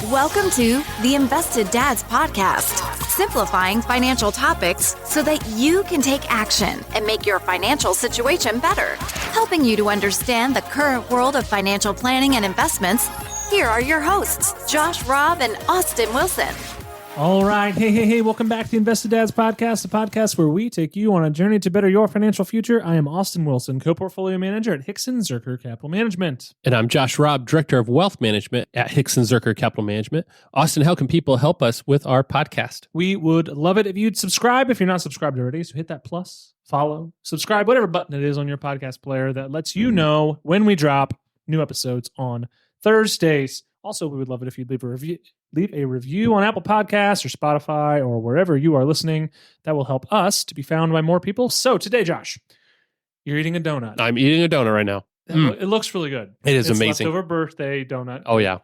Welcome to the Invested Dads Podcast, simplifying financial topics so that you can take action and make your financial situation better. Helping you to understand the current world of financial planning and investments, here are your hosts, Josh Robb and Austin Wilson. All right. Hey. Welcome back to the Invested Dads Podcast, the podcast where we take you on a journey to better your financial future. I am Austin Wilson, co-portfolio manager at Hickson Zerker Capital Management. And I'm Josh Robb, director of wealth management at Hickson Zerker Capital Management. Austin, how can people help us with our podcast? We would love it if you'd subscribe if you're not subscribed already. So hit that plus, follow, subscribe, whatever button it is on your podcast player that lets you know when we drop new episodes on Thursdays. Also, we would love it if you'd leave a review on Apple Podcasts or Spotify or wherever you are listening. That will help us to be found by more people. So today, Josh, you're eating a donut. I'm eating a donut right now. It looks really good. It's amazing. It's leftover birthday donut. Oh, yeah.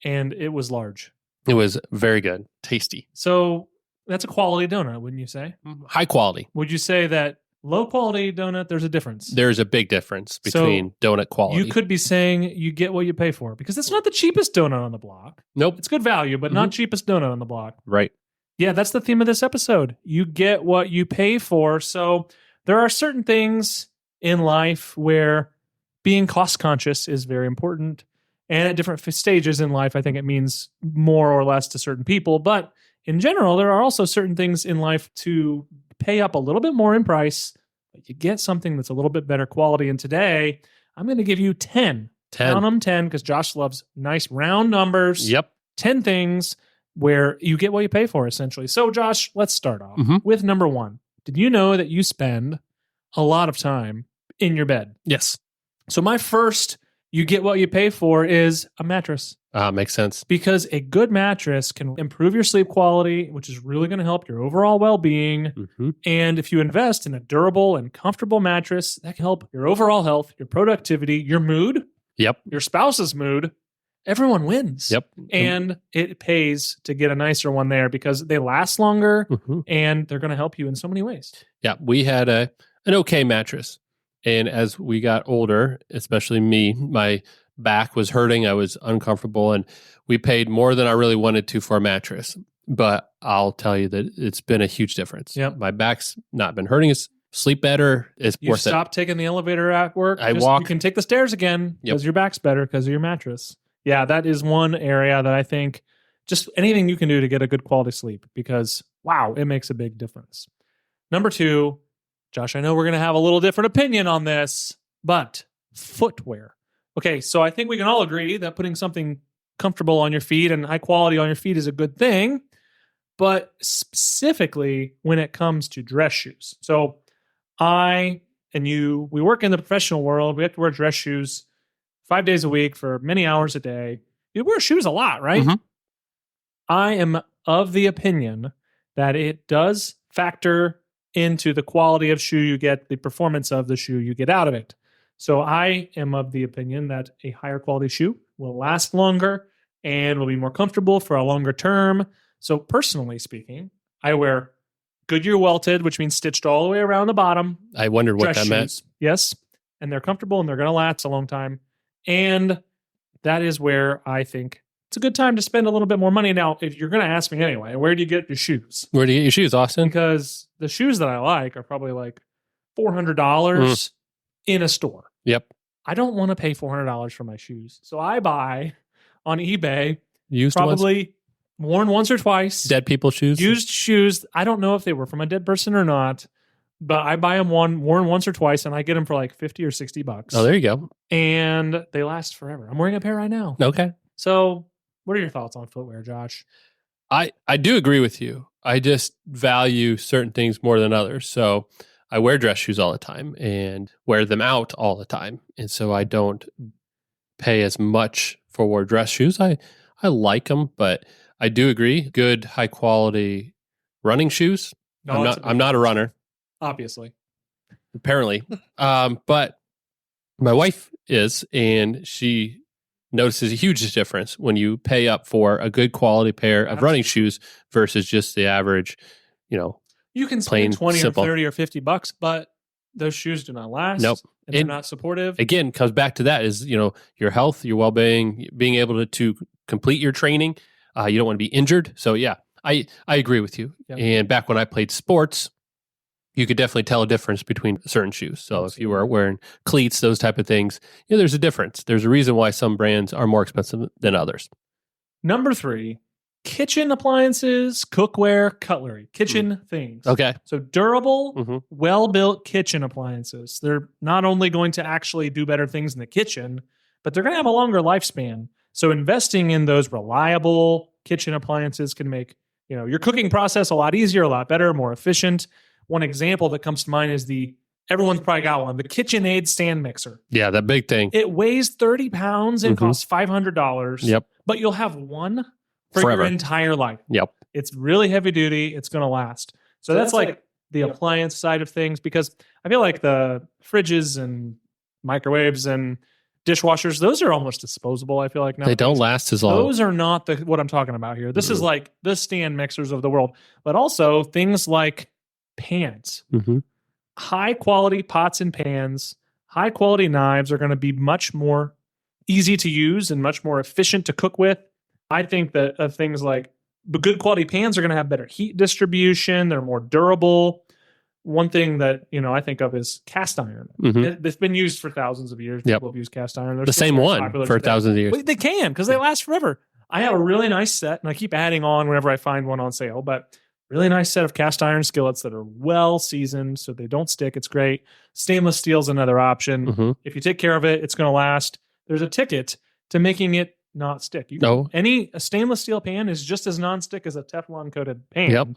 And it was large. It was very good. Tasty. So that's a quality donut, wouldn't you say? High quality. Would you say that low quality donut, there's a difference? There's a big difference between donut quality. You could be saying you get what you pay for because it's not the cheapest donut on the block. Nope. It's good value, but not cheapest donut on the block. Right. Yeah, that's the theme of this episode. You get what you pay for. So there are certain things in life where being cost conscious is very important. And at different stages in life, I think it means more or less to certain people. But in general, there are also certain things in life to pay up a little bit more in price, but you get something that's a little bit better quality. And today, I'm going to give you 10. Count them 10, because Josh loves nice round numbers. Yep. 10 things where you get what you pay for, essentially. So, Josh, let's start off with number one. Did you know that you spend a lot of time in your bed? Yes. So my first you get what you pay for is a mattress. Makes sense. Because a good mattress can improve your sleep quality, which is really going to help your overall well-being. And if you invest in a durable and comfortable mattress, that can help your overall health, your productivity, your mood, your spouse's mood. Everyone wins. And it pays to get a nicer one there because they last longer and they're going to help you in so many ways. Yeah, we had an okay mattress. And as we got older, especially me, my back was hurting. I was uncomfortable, and we paid more than I really wanted to for a mattress. But I'll tell you that it's been a huge difference. My back's not been hurting. It's sleep better. It's you worth it. You stop taking the elevator at work. I walk. You can take the stairs again because your back's better because of your mattress. Yeah, that is one area that I think just anything you can do to get a good quality sleep because, wow, it makes a big difference. Number two, Josh, I know we're going to have a little different opinion on this, but footwear. Okay, so I think we can all agree that putting something comfortable on your feet and high quality on your feet is a good thing, but specifically when it comes to dress shoes. So I and you, we work in the professional world. We have to wear dress shoes 5 days a week for many hours a day. You wear shoes a lot, right? I am of the opinion that it does factor into the quality of shoe you get, the performance of the shoe you get out of it. So I am of the opinion that a higher quality shoe will last longer and will be more comfortable for a longer term. So personally speaking, I wear Goodyear welted, which means stitched all the way around the bottom. I wondered what that meant. Yes. And they're comfortable and they're going to last a long time. And that is where I think it's a good time to spend a little bit more money. Now, if you're going to ask me anyway, where do you get your shoes? Where do you get your shoes, Austin? Because the shoes that I like are probably like $400 in a store. I don't want to pay $400 for my shoes. So I buy on eBay, used probably worn once or twice. Dead people shoes? Used shoes. I don't know if they were from a dead person or not, but I buy them worn once or twice and I get them for like 50 or $60. Oh, there you go. And they last forever. I'm wearing a pair right now. Okay. So what are your thoughts on footwear, Josh? I do agree with you. I just value certain things more than others. So I wear dress shoes all the time and wear them out all the time. And so I don't pay as much for dress shoes. I like them, but I do agree. Good, high quality running shoes. I'm not a runner. Obviously. Apparently. But my wife is, and she notices a huge difference when you pay up for a good quality pair of running shoes versus just the average, you can plain, spend 20 simple. or 30 or $50, but those shoes do not last. Nope. And they're not supportive. Again, comes back to that is, your health, your well-being, being able to complete your training. You don't want to be injured. So yeah, I agree with you. Yep. And back when I played sports, you could definitely tell a difference between certain shoes. So Absolutely. If you were wearing cleats, those type of things, there's a difference. There's a reason why some brands are more expensive than others. Number 3, kitchen appliances, cookware, cutlery, kitchen things. Okay. So durable, well-built kitchen appliances. They're not only going to actually do better things in the kitchen, but they're going to have a longer lifespan. So investing in those reliable kitchen appliances can make, your cooking process a lot easier, a lot better, more efficient. One example that comes to mind is everyone's probably got one, the KitchenAid stand mixer. Yeah, that big thing. It weighs 30 pounds and costs $500. Yep. But you'll have one for Forever. your entire life. Yep. It's really heavy duty. It's going to last. So that's like the appliance side of things, because I feel like the fridges and microwaves and dishwashers, those are almost disposable. I feel like now they don't last as long. Those are not what I'm talking about here. This is like the stand mixers of the world, but also things like pans, high quality pots and pans, high quality knives are going to be much more easy to use and much more efficient to cook with. I think that things like good quality pans are going to have better heat distribution. They're more durable. One thing that, I think of is cast iron. It's been used for thousands of years. People have used cast iron. They're the same one for thousands of years. Well, they can, because they last forever. I have a really nice set, and I keep adding on whenever I find one on sale, but really nice set of cast iron skillets that are well seasoned so they don't stick. It's great. Stainless steel is another option. If you take care of it, it's going to last. There's a ticket to making it not stick. A stainless steel pan is just as non-stick as a Teflon coated pan. Yep.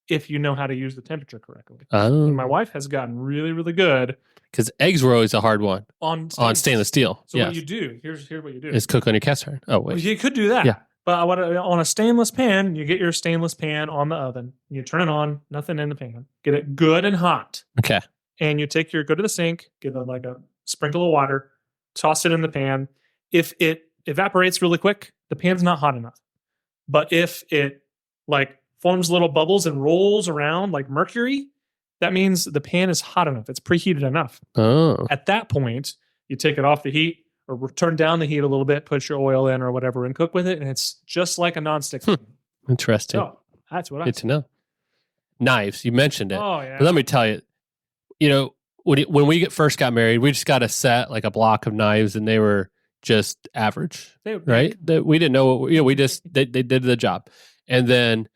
If you know how to use the temperature correctly. Oh. And my wife has gotten really, really good. Because eggs were always a hard one on stainless steel. So what you do, here's what you do. Is cook on your cast iron. Oh, wait. Well, you could do that. Yeah. But on a stainless pan, you get your stainless pan on the oven. You turn it on, nothing in the pan. Get it good and hot. Okay. And you go to the sink, give it like a sprinkle of water, toss it in the pan. If it evaporates really quick, the pan's not hot enough. But if it forms little bubbles and rolls around like mercury, that means the pan is hot enough. It's preheated enough. Oh. At that point, you take it off the heat or turn down the heat a little bit, put your oil in or whatever, and cook with it. And it's just like a nonstick pan. Interesting. So that's what Good to know. Knives, you mentioned it. Oh, yeah. But let me tell you, when we first got married, we just got a set, like a block of knives, and they were just average, right? We didn't know what, they did the job. And then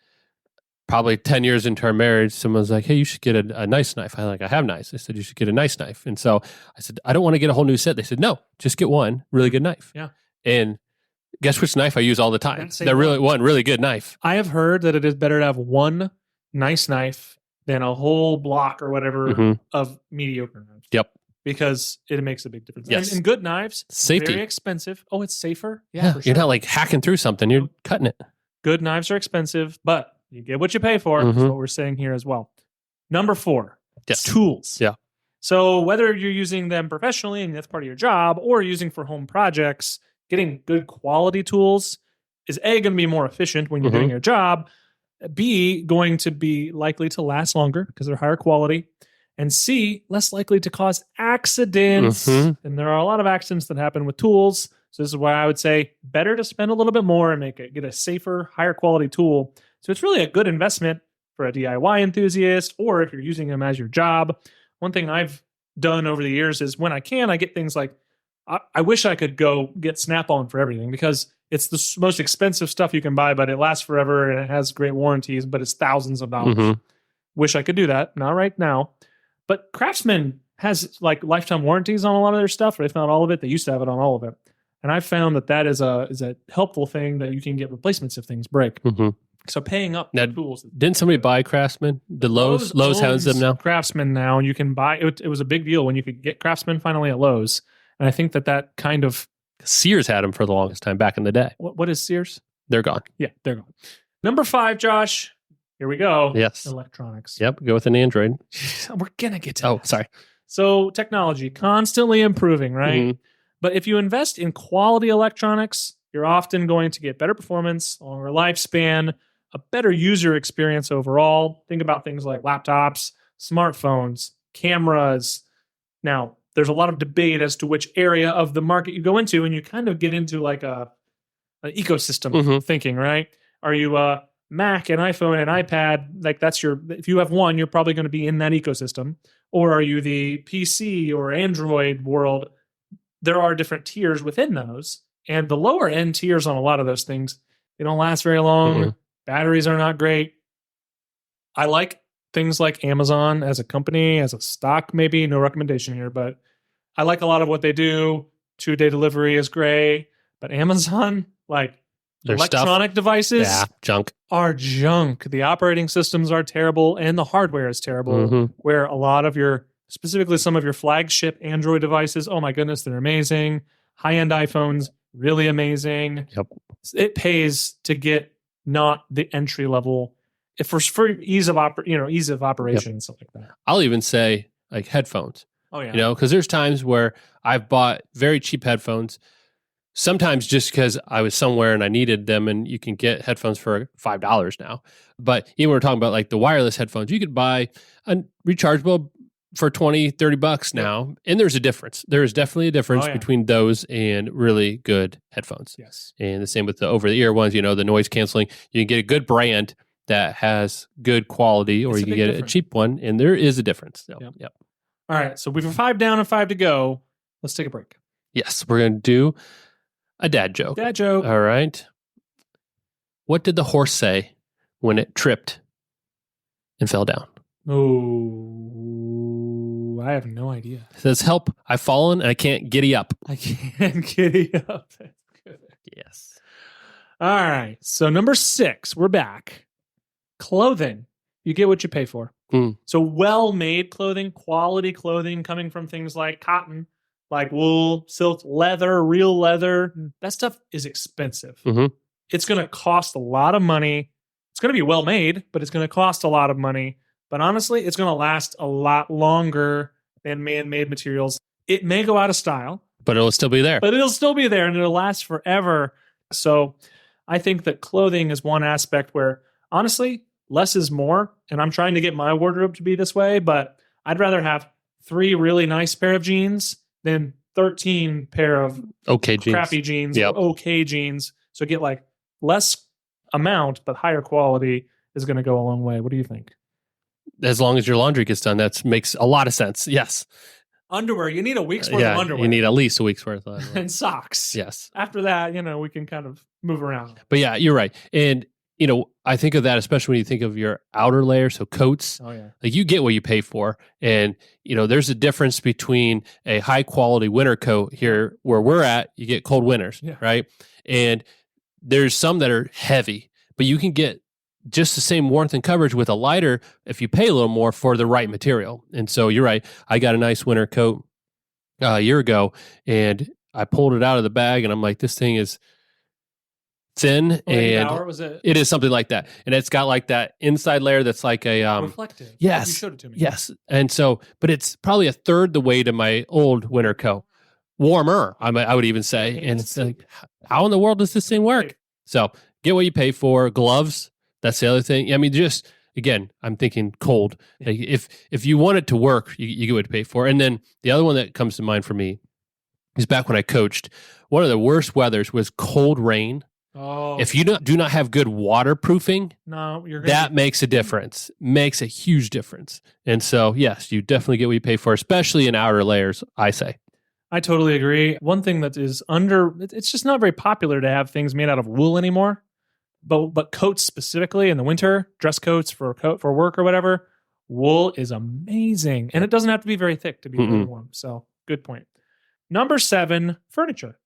probably 10 years into our marriage, someone's like, hey, you should get a nice knife. I have knives. I said, you should get a nice knife. And so I said, I don't want to get a whole new set. They said, no, just get one really good knife. Yeah. And guess which knife I use all the time? They're one really good knife. I have heard that it is better to have one nice knife than a whole block or whatever of mediocre knives. Yep. Because it makes a big difference. Yes. And good knives, safety. Very expensive. Oh, it's safer? Yeah, for sure. You're not like hacking through something. You're cutting it. Good knives are expensive, but you get what you pay for. That's what we're saying here as well. Number 4, tools. Yeah. So whether you're using them professionally and that's part of your job or using for home projects, getting good quality tools is A, going to be more efficient when you're doing your job, B, going to be likely to last longer because they're higher quality, and C, less likely to cause accidents. And there are a lot of accidents that happen with tools. So this is why I would say better to spend a little bit more and get a safer, higher quality tool. So it's really a good investment for a DIY enthusiast, or if you're using them as your job. One thing I've done over the years is when I can, I get things like, I wish I could go get Snap-on for everything because it's the most expensive stuff you can buy, but it lasts forever and it has great warranties, but it's thousands of dollars. Wish I could do that. Not right now. But Craftsman has like lifetime warranties on a lot of their stuff, or if not all of it. They used to have it on all of it. And I found that is a helpful thing that you can get replacements if things break. So paying up now, tools. Didn't somebody buy Craftsman? The Lowe's has them now. Craftsman now, and you can buy it. It was a big deal when you could get Craftsman finally at Lowe's, and I think that kind of Sears had them for the longest time back in the day. What is Sears? They're gone. Yeah, they're gone. Number 5, Josh. Here we go. Yes. Electronics. Yep. Go with an Android. We're gonna get to. Oh, sorry. So technology constantly improving, right? But if you invest in quality electronics, you're often going to get better performance, longer lifespan, a better user experience overall. Think about things like laptops, smartphones, cameras. Now, there's a lot of debate as to which area of the market you go into, and you kind of get into like a ecosystem thinking, right? Are you a Mac and iPhone and iPad? Like if you have one, you're probably going to be in that ecosystem. Or are you the PC or Android world? There are different tiers within those. And the lower end tiers on a lot of those things, they don't last very long. Batteries are not great. I like things like Amazon as a company, as a stock, maybe. No recommendation here, but I like a lot of what they do. 2-day delivery is great. But Amazon, like their electronic devices junk. are junk. The operating systems are terrible and the hardware is terrible. Where a lot of specifically some of your flagship Android devices, oh my goodness, they're amazing. High-end iPhones, really amazing. Yep. It pays to get not the entry level for ease of operation and stuff like that. I'll even say like headphones. Oh yeah. Because there's times where I've bought very cheap headphones. Sometimes just because I was somewhere and I needed them, and you can get headphones for $5 now. But even we're talking about like the wireless headphones, you could buy a rechargeable for $20-$30 now. And there's a difference. There is definitely a difference between those and really good headphones. Yes. And the same with the over-the-ear ones, the noise canceling. You can get a good brand that has good quality, or you can get a cheap one, and there is a difference. So, yep. All right. So we've 5 down and 5 to go. Let's take a break. Yes. We're going to do a dad joke. Dad joke. All right. What did the horse say when it tripped and fell down? Oh, I have no idea. It says, "Help, I've fallen and I can't giddy up." I can't giddy up. That's good. Yes. All right. So number 6, we're back. Clothing. You get what you pay for. So well-made clothing, quality clothing coming from things like cotton, like wool, silk, leather, real leather. That stuff is expensive. It's going to cost a lot of money. It's going to be well-made, but it's going to cost a lot of money. But honestly, it's going to last a lot longer than man-made materials. It may go out of style. But it'll still be there. And it'll last forever. So I think that clothing is one aspect where, honestly, less is more. And I'm trying to get my wardrobe to be this way, but I'd rather have 3 really nice pair of jeans than 13 pair of crappy jeans or okay jeans. So get like less amount, but higher quality is going to go a long way. What do you think? As long as your laundry gets done, that makes a lot of sense. Yes. Underwear, you need a week's worth of underwear. You need at least a week's worth of underwear. And socks. Yes. After that, we can kind of move around. But yeah, you're right. And I think of that, especially when you think of your outer layer, so coats. Oh, yeah. Like you get what you pay for. And, there's a difference between a high quality winter coat here where we're at, you get cold winters, right? And there's some that are heavy, but you can get just the same warmth and coverage with a lighter if you pay a little more for the right material. And so you're right. I got a nice winter coat a year ago, and I pulled it out of the bag, and I'm like, this thing is thin, and it is something like that, and it's got like that inside layer that's like a reflective. Yes, you showed it to me. Yes, and so, but it's probably a third the weight of my old winter coat, warmer. I would even say, and it's like, how in the world does this thing work? So get what you pay for. Gloves. That's the other thing. I mean, just again, I'm thinking cold. Like if you want it to work, you get what you pay for. And then the other one that comes to mind for me is back when I coached. One of the worst weathers was cold rain. Oh. If you do not have good waterproofing, that makes a difference. Makes a huge difference. And so, yes, you definitely get what you pay for, especially in outer layers, I say. I totally agree. One thing that is it's just not very popular to have things made out of wool anymore. But coats specifically in the winter, dress coats for work or whatever, wool is amazing. And it doesn't have to be very thick to be really warm. So good point. Number 7, furniture.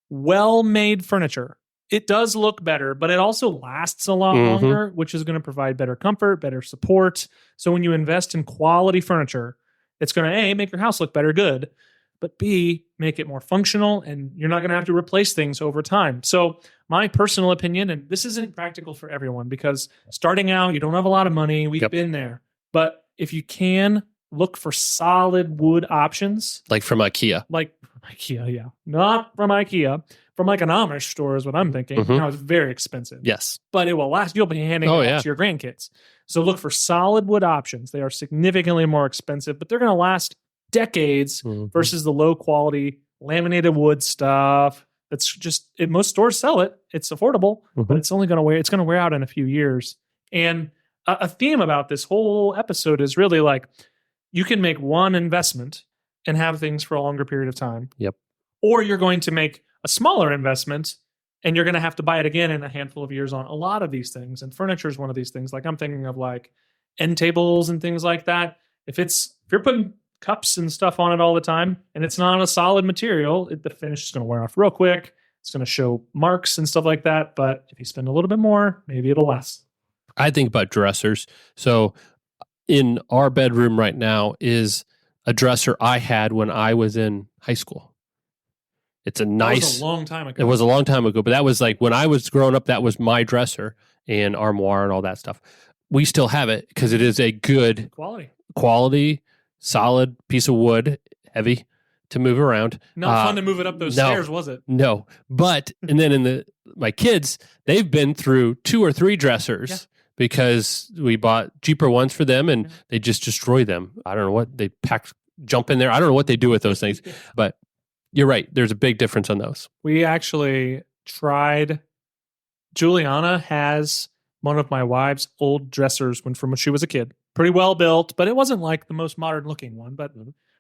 Well-made furniture. It does look better, but it also lasts a lot longer, which is going to provide better comfort, better support. So when you invest in quality furniture, it's going to A, make your house look better, good, but B, make it more functional, and you're not going to have to replace things over time. So my personal opinion, and this isn't practical for everyone because starting out, you don't have a lot of money. We've been there. But if you can, look for solid wood options. Like from IKEA. Yeah. Not from IKEA. From like an Amish store is what I'm thinking. Now it's very expensive. Yes. But it will last. You'll be handing it out to your grandkids. So look for solid wood options. They are significantly more expensive, but they're going to last decades versus the low quality laminated wood stuff Most stores sell it. It's affordable, but it's only going to wear out in a few years. And a theme about this whole episode is really like, you can make one investment and have things for a longer period of time. Yep. Or you're going to make a smaller investment and you're going to have to buy it again in a handful of years on a lot of these things. And furniture is one of these things. Like I'm thinking of like end tables and things like that. If you're putting cups and stuff on it all the time and it's not a solid material, the finish is going to wear off real quick. It's going to show marks and stuff like that. But if you spend a little bit more, maybe it'll last. I think about dressers. So in our bedroom right now is a dresser I had when I was in high school. It's a nice. That was a long time ago. It was a long time ago, but that was like when I was growing up, that was my dresser and armoire and all that stuff. We still have it because it is a good quality, solid piece of wood, heavy to move around. Not fun to move it up those stairs, was it? No. But, and then my kids, they've been through 2 or 3 dressers because we bought cheaper ones for them and they just destroy them. I don't know what they jump in there. I don't know what they do with those things, but you're right. There's a big difference on those. We actually tried. Juliana has one of my wife's old dressers from when she was a kid. Pretty well built, but it wasn't like the most modern looking one. But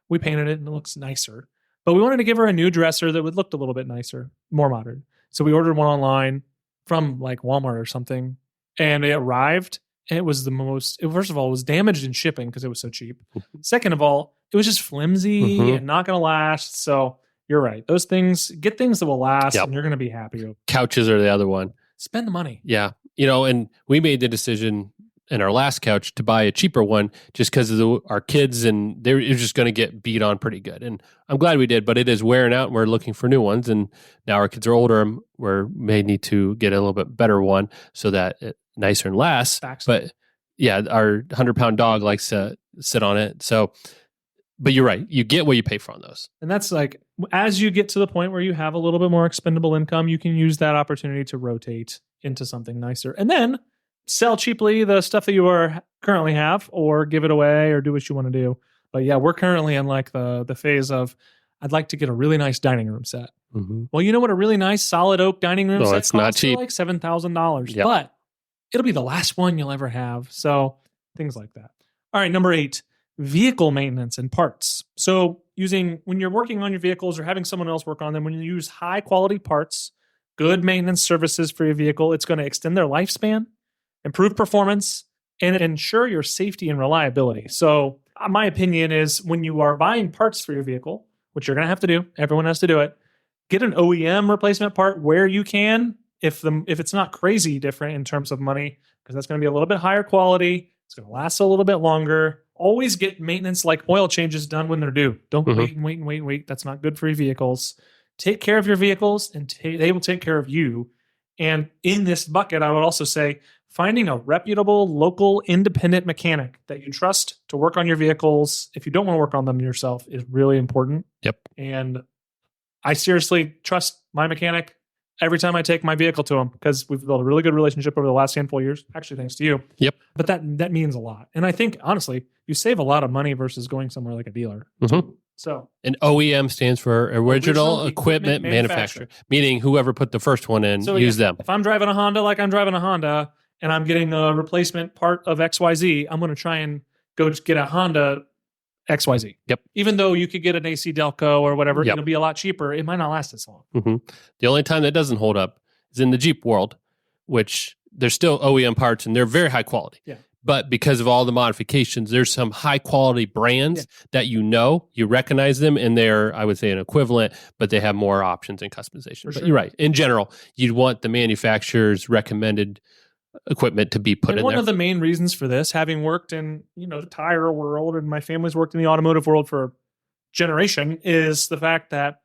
we painted it and it looks nicer. But we wanted to give her a new dresser that would look a little bit nicer, more modern. So we ordered one online from like Walmart or something. And it arrived. And it was first of all, it was damaged in shipping because it was so cheap. Second of all, it was just flimsy and not going to last. So you're right. Those things, get things that will last and you're going to be happy. Couches are the other one. Spend the money. Yeah. And we made the decision in our last couch to buy a cheaper one just because of our kids and they're just going to get beat on pretty good. And I'm glad we did, but it is wearing out and we're looking for new ones. And now our kids are older and we may need to get a little bit better one so that it's nicer and lasts. But yeah, our 100-pound dog likes to sit on it. So, but you're right. You get what you pay for on those. And that's like, as you get to the point where you have a little bit more expendable income, you can use that opportunity to rotate into something nicer. And then sell cheaply the stuff that you currently have or give it away or do what you want to do. But yeah, we're currently in like the phase of, I'd like to get a really nice dining room set. Well, you know what a really nice solid oak dining room set costs? Not cheap. Like $7,000. Yep. But it'll be the last one you'll ever have. So things like that. All right, number 8. Vehicle maintenance and parts. So when you're working on your vehicles or having someone else work on them, when you use high quality parts, good maintenance services for your vehicle, it's going to extend their lifespan, improve performance, and ensure your safety and reliability. So my opinion is when you are buying parts for your vehicle, which you're going to have to do, everyone has to do it, get an OEM replacement part where you can, if it's not crazy different in terms of money, because that's going to be a little bit higher quality, it's going to last a little bit longer. Always get maintenance like oil changes done when they're due. Don't wait. That's not good for your vehicles. Take care of your vehicles and they will take care of you. And in this bucket, I would also say finding a reputable, local, independent mechanic that you trust to work on your vehicles, if you don't want to work on them yourself, is really important. Yep. And I seriously trust my mechanic every time I take my vehicle to him because we've built a really good relationship over the last handful of years, actually thanks to you. Yep. But that means a lot. And I think, honestly, you save a lot of money versus going somewhere like a dealer. So, an OEM stands for Original Equipment Manufacturer, meaning whoever put the first one in, use them. If I'm driving a Honda like I'm driving a Honda and I'm getting a replacement part of XYZ, I'm going to try and go just get a Honda XYZ. Yep. Even though you could get an AC Delco or whatever, it'll be a lot cheaper. It might not last as long. The only time that doesn't hold up is in the Jeep world, which there's still OEM parts and they're very high quality. Yeah. But because of all the modifications, there's some high quality brands that you recognize them, and they're, I would say, an equivalent, but they have more options and customization. But you're right. In general, you'd want the manufacturer's recommended equipment to be put in there. One of the main reasons for this, having worked in the tire world, and my family's worked in the automotive world for a generation, is the fact that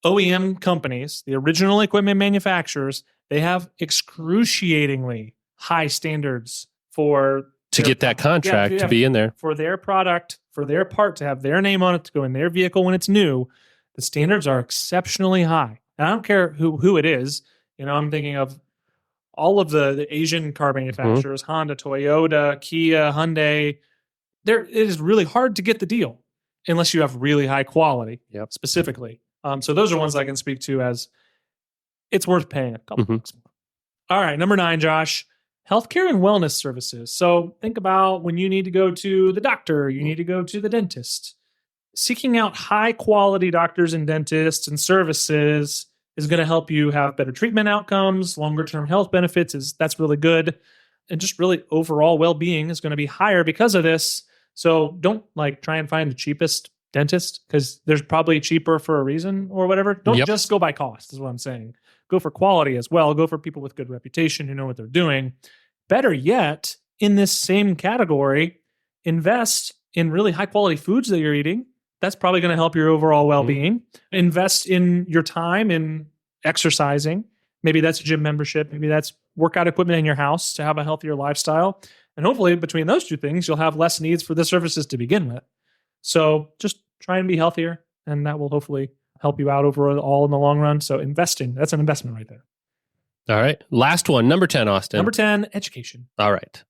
OEM companies, the original equipment manufacturers, they have excruciatingly high standards to get that contract to be in there. For their product, for their part to have their name on it, to go in their vehicle when it's new, the standards are exceptionally high. And I don't care who it is. I'm thinking of all of the Asian car manufacturers, Honda, Toyota, Kia, Hyundai. It is really hard to get the deal unless you have really high quality, specifically. So those are ones I can speak to as it's worth paying a couple bucks more. All right, number 9, Josh, healthcare and wellness services. So think about when you need to go to the doctor, you need to go to the dentist. Seeking out high quality doctors and dentists and services is going to help you have better treatment outcomes, longer term health benefits. That's really good. And just really overall well-being is going to be higher because of this. So don't try and find the cheapest dentist because there's probably cheaper for a reason or whatever. Don't just go by cost is what I'm saying. Go for quality as well. Go for people with good reputation who know what they're doing. Better yet, in this same category, invest in really high quality foods that you're eating. That's probably going to help your overall well-being. Invest in your time in exercising. Maybe that's a gym membership. Maybe that's workout equipment in your house to have a healthiher lifestyle. And hopefully between those two things, you'll have less needs for the services to begin with. So just try and be healthier, and that will hopefully help you out overall in the long run. So investing, that's an investment right there. All right. Last one, number 10, Austin. Number 10, education. All right.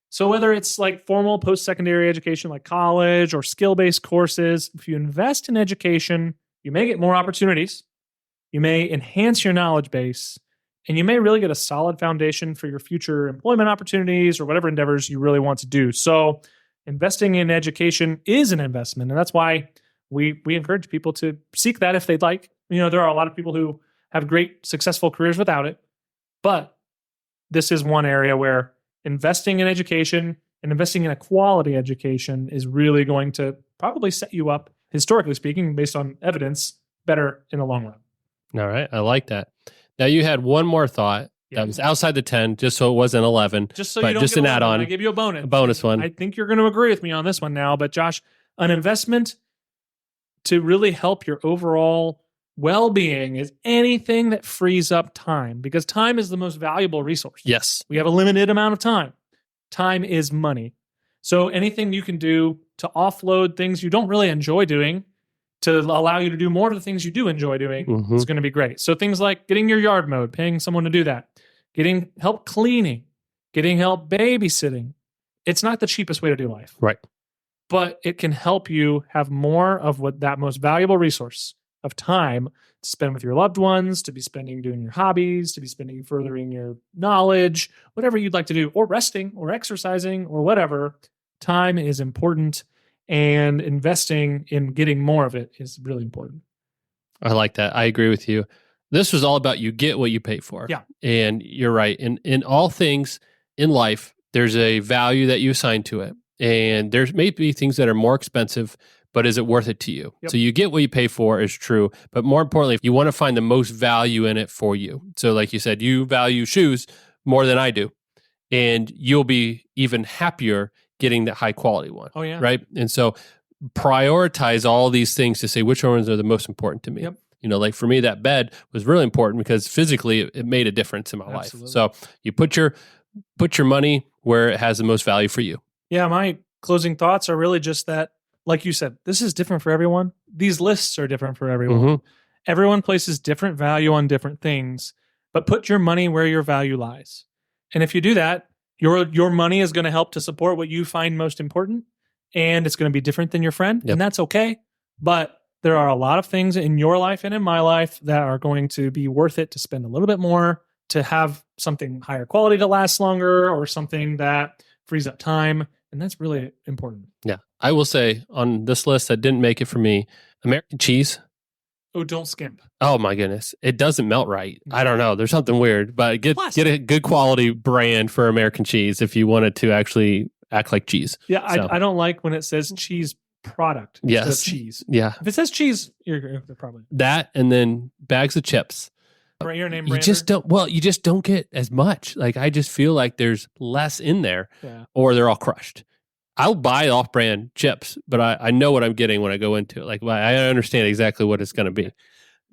So whether it's formal post-secondary education like college or skill-based courses, if you invest in education, you may get more opportunities. You may enhance your knowledge base, and you may really get a solid foundation for your future employment opportunities or whatever endeavors you really want to do. So investing in education is an investment, and that's why we encourage people to seek that if they'd like. There are a lot of people who have great, successful careers without it, but this is one area where investing in education and investing in a quality education is really going to probably set you up, historically speaking, based on evidence, better in the long run. All right. I like that. Now, you had one more thought that was outside the 10, just so it wasn't 11. Just so you don't just get an add-on. I give you a bonus. A bonus one. I think you're going to agree with me on this one now, but Josh, an investment to really help your overall well-being is anything that frees up time, because time is the most valuable resource. Yes. We have a limited amount of time. Time is money. So anything you can do to offload things you don't really enjoy doing to allow you to do more of the things you do enjoy doing is going to be great. So things like getting your yard mowed, paying someone to do that, getting help cleaning, getting help babysitting. It's not the cheapest way to do life. Right. But it can help you have more of what that most valuable resource of time to spend with your loved ones, to be spending doing your hobbies, to be spending furthering your knowledge, whatever you'd like to do, or resting or exercising or whatever. Time is important, and investing in getting more of it is really important. I like that. I agree with you. This was all about you get what you pay for. Yeah. And you're right. In all things in life, there's a value that you assign to it. And there's maybe things that are more expensive, but is it worth it to you? Yep. So you get what you pay for is true. But more importantly, you want to find the most value in it for you. So like you said, you value shoes more than I do. And you'll be even happier getting that high quality one. Oh, yeah. Right. And so prioritize all these things to say which ones are the most important to me. Yep. Like for me, that bed was really important because physically it made a difference in my life. So you put your money where it has the most value for you. Yeah. My closing thoughts are really just that, like you said, this is different for everyone. These lists are different for everyone. Everyone places different value on different things, but put your money where your value lies. And if you do that, your money is going to help to support what you find most important, and it's going to be different than your friend, and that's okay. But there are a lot of things in your life and in my life that are going to be worth it to spend a little bit more, to have something higher quality to last longer, or something that frees up time, and that's really important. Yeah. I will say on this list that didn't make it for me, American cheese. Oh, don't skimp. Oh my goodness. It doesn't melt right. I don't know. There's something weird, but get a good quality brand for American cheese if you wanted to actually act like cheese. Yeah. So. I don't like when it says cheese product instead of cheese. Yeah. If it says cheese, you're probably. That, and then bags of chips. Your name you just don't get as much. Like, I just feel like there's less in there, or they're all crushed. I'll buy off-brand chips, but I know what I'm getting when I go into it. Like, I understand exactly what it's going to be.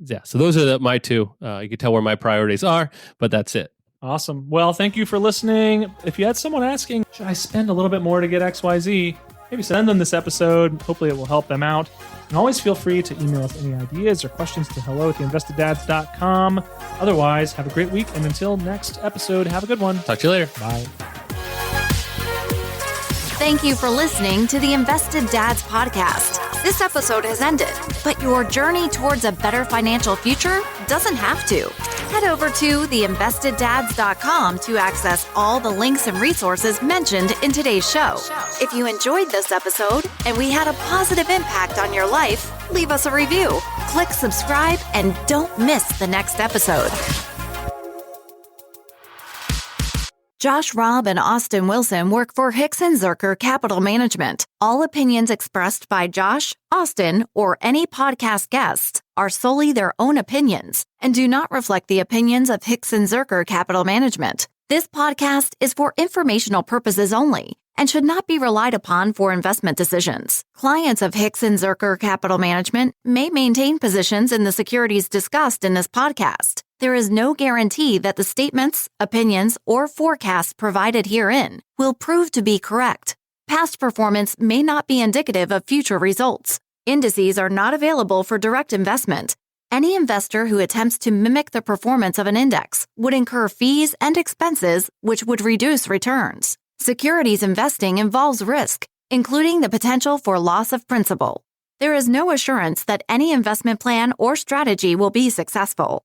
Yeah. So those are my two. You can tell where my priorities are, but that's it. Awesome. Well, thank you for listening. If you had someone asking, should I spend a little bit more to get XYZ? Maybe send them this episode. Hopefully it will help them out. And always feel free to email us any ideas or questions to hello@theinvesteddads.com. Otherwise, have a great week. And until next episode, have a good one. Talk to you later. Bye. Thank you for listening to the Invested Dads podcast. This episode has ended, but your journey towards a better financial future doesn't have to. Head Head over to theinvesteddads.com to access all the links and resources mentioned in today's show. If you enjoyed this episode and we had a positive impact on your life, leave us a review, click subscribe, and don't miss the next episode. Josh Robb and Austin Wilson work for Hicks & Zerker Capital Management. All opinions expressed by Josh, Austin, or any podcast guests are solely their own opinions and do not reflect the opinions of Hicks & Zerker Capital Management. This podcast is for informational purposes only and should not be relied upon for investment decisions. Clients of Hicks & Zerker Capital Management may maintain positions in the securities discussed in this podcast. There is no guarantee that the statements, opinions, or forecasts provided herein will prove to be correct. Past performance may not be indicative of future results. Indices are not available for direct investment. Any investor who attempts to mimic the performance of an index would incur fees and expenses which would reduce returns. Securities investing involves risk, including the potential for loss of principal. There is no assurance that any investment plan or strategy will be successful.